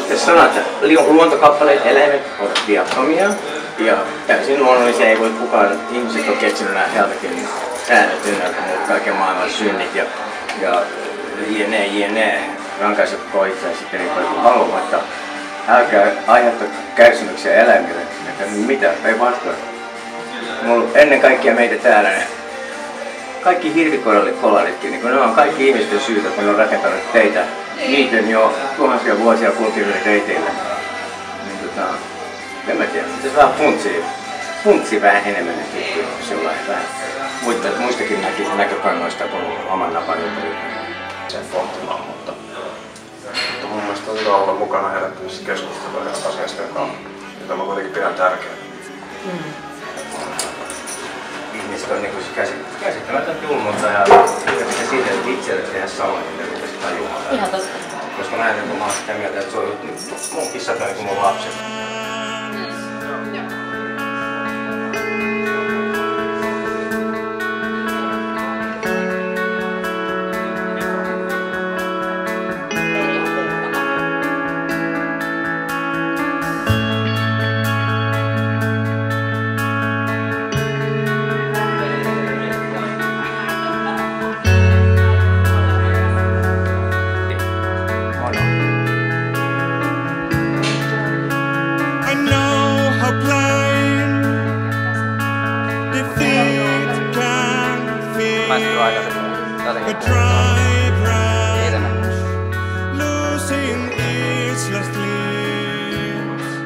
Jos sanoo, että luontokappaleet, eläimet ovat viattomia ja täysin luonnollisia, ei voi kukaan, ihmiset on keksinyt nämä helvetin säännöt, ynnäkömuut, kaiken maailman synnit ja jne. Rankaisekoon itseään sitten niin paljon kuin haluamatta. Älkää aiheuttaa kärsimyksiä eläimille, että mitä, päinvastoin. Ennen kaikkea meitä täällä ne kaikki hirvikolaritkin, niin ne on kaikki ihmisten syytä, kun ne on rakentanut teitä. Niiden jo tuhansia vuosia kulkeville reiteille. Niin en mä tiedä, pitäisi vähän funtsia vähän enemmän nyt sellainen vähän. Muistakin näkökannoista kuin oman napan ympäri. Sen pohtimaan, mutta mun mielestä on hyvä olla mukana herättämässä keskustelua asiasta, jota mä kuitenkin pidän tärkeänä. Ihmiset on niin käsittämätön julmuutta ja se siitä, että itselle tehdä samoin, mitä pitäisi tajuaa. Ihan totta. Koska mä en ole sitä mieltä, että se on mun kissat on niin kuin mun lapset.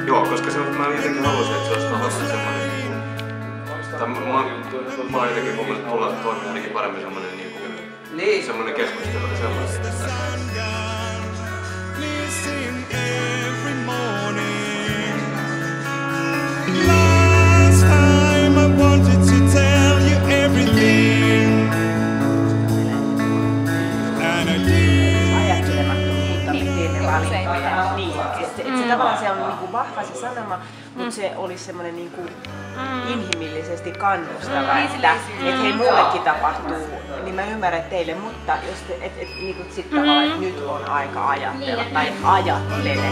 Joo, koska mä jotenkin haluaisin, että se olisi tavallaan semmoinen... Mä oon jotenkin mun mielestä mulla toimii ainakin paremmin semmoinen semmoinen keskustelu ja sellainen. Se tavallaan se on niinku vahva se sanoma, mutta se olisi semmoinen niinku inhimillisesti kannustava, että hei mullekin tapahtuu, niin mä ymmärrän teille, mutta jos niinku sit tavallaan, että nyt on aika ajatella tai ajattele.